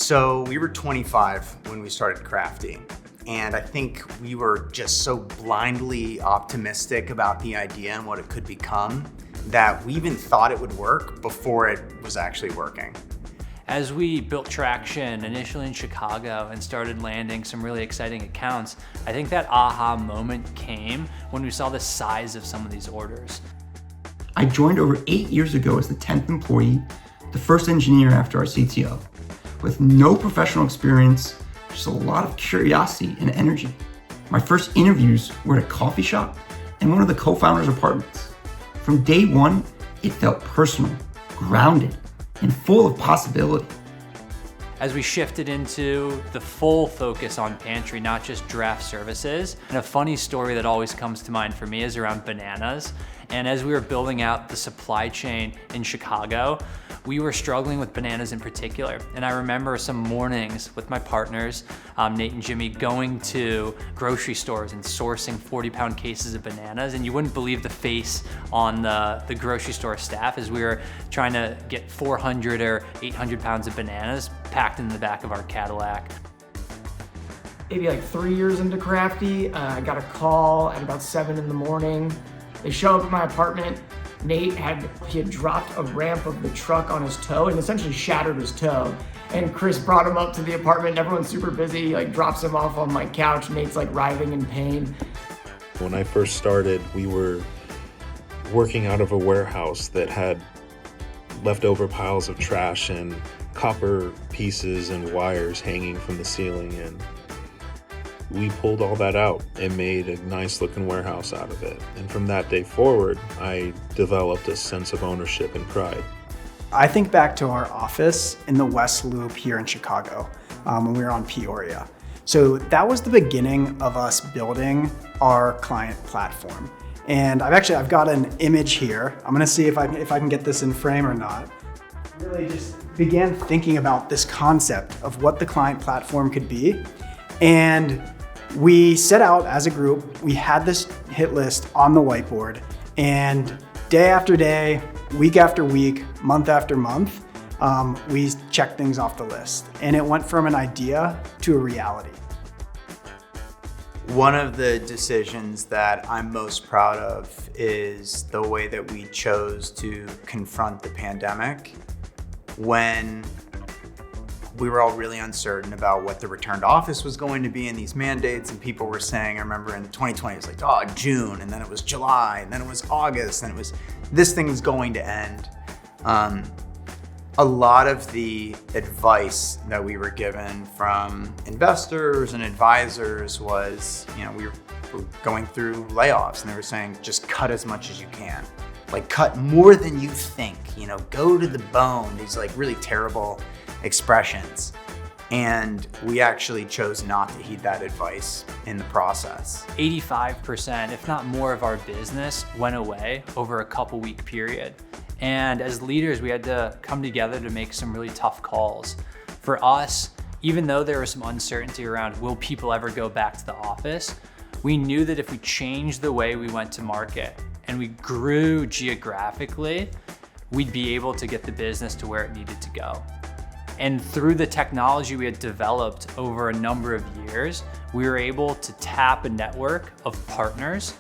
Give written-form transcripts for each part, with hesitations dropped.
So we were 25 when we started Crafty. And I think we were just so blindly optimistic about the idea and what it could become that we even thought it would work before it was actually working. As we built traction initially in Chicago and started landing some really exciting accounts, I think that aha moment came when we saw the size of some of these orders. I joined over 8 years ago as the 10th employee, the first engineer after our CTO, with no professional experience, just a lot of curiosity and energy. My first interviews were at a coffee shop and one of the co-founders' apartments. From day one, it felt personal, grounded, and full of possibility. As we shifted into the full focus on pantry, not just draft services. And a funny story that always comes to mind for me is around bananas. And as we were building out the supply chain in Chicago, we were struggling with bananas in particular. And I remember some mornings with my partners, Nate and Jimmy, going to grocery stores and sourcing 40-pound cases of bananas. And you wouldn't believe the face on the grocery store staff as we were trying to get 400 or 800 pounds of bananas packed in the back of our Cadillac. Maybe like 3 years into Crafty, I got a call at about 7 in the morning. They show up at my apartment. Nate had dropped a ramp of the truck on his toe and essentially shattered his toe. And Chris brought him up to the apartment. Everyone's super busy, like drops him off on my couch. Nate's like writhing in pain. When I first started, we were working out of a warehouse that had leftover piles of trash and copper pieces and wires hanging from the ceiling, and we pulled all that out and made a nice looking warehouse out of it. And from that day forward, I developed a sense of ownership and pride. I think back to our office in the West Loop here in Chicago when we were on Peoria. So that was the beginning of us building our client platform. And I've got an image here. I'm gonna see if I can get this in frame or not. Really just began thinking about this concept of what the client platform could be. And we set out as a group, we had this hit list on the whiteboard, and day after day, week after week, month after month, we checked things off the list. And it went from an idea to a reality. One of the decisions that I'm most proud of is the way that we chose to confront the pandemic when we were all really uncertain about what the return to office was going to be and these mandates, and people were saying, I remember in 2020, it was like, June, and then it was July, and then it was August, and it was, this thing's going to end. A lot of the advice that we were given from investors and advisors was, we were going through layoffs, and they were saying, just cut as much as you can. Like, cut more than you think, go to the bone, these like really terrible expressions. And we actually chose not to heed that advice in the process. 85%, if not more, of our business went away over a couple week period. And as leaders, we had to come together to make some really tough calls. For us, even though there was some uncertainty around will people ever go back to the office, we knew that if we changed the way we went to market and we grew geographically, we'd be able to get the business to where it needed to go. And through the technology we had developed over a number of years, we were able to tap a network of partners.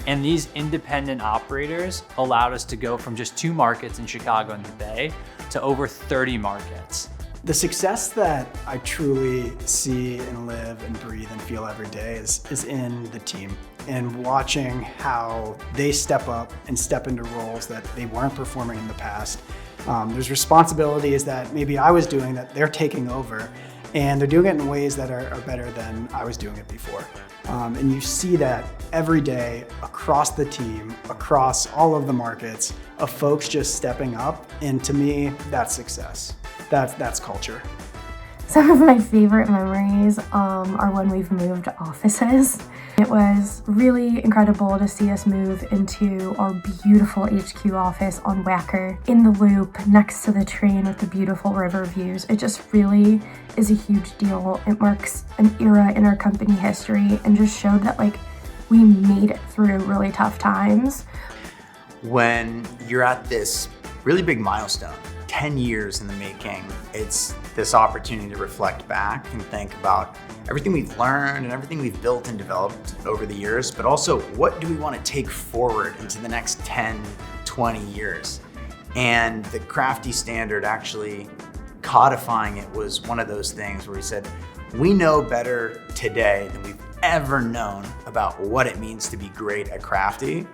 And these independent operators allowed us to go from just 2 markets in Chicago and the Bay to over 30 markets. The success that I truly see and live and breathe and feel every day is in the team, and watching how they step up and step into roles that they weren't performing in the past. There's responsibilities that maybe I was doing that they're taking over, and they're doing it in ways that are better than I was doing it before. And you see that every day across the team, across all of the markets, of folks just stepping up, and to me, that's success. That's culture. Some of my favorite memories are when we've moved offices. It was really incredible to see us move into our beautiful HQ office on Wacker in the Loop next to the train with the beautiful river views. It just really is a huge deal. It marks an era in our company history and just showed that we made it through really tough times. When you're at this really big milestone, 10 years in the making. It's this opportunity to reflect back and think about everything we've learned and everything we've built and developed over the years, but also what do we want to take forward into the next 10, 20 years? And the Crafty Standard, actually codifying it, was one of those things where he said, we know better today than we've ever known about what it means to be great at Crafty.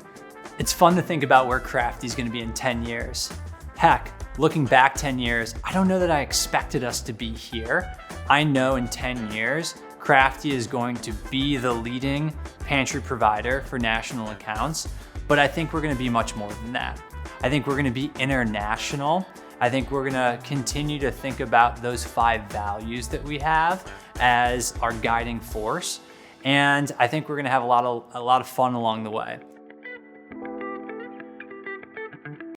It's fun to think about where Crafty's gonna be in 10 years. Heck, looking back 10 years, I don't know that I expected us to be here. I know in 10 years, Crafty is going to be the leading pantry provider for national accounts, but I think we're gonna be much more than that. I think we're gonna be international. I think we're gonna continue to think about those 5 values that we have as our guiding force. And I think we're gonna have a lot of fun along the way.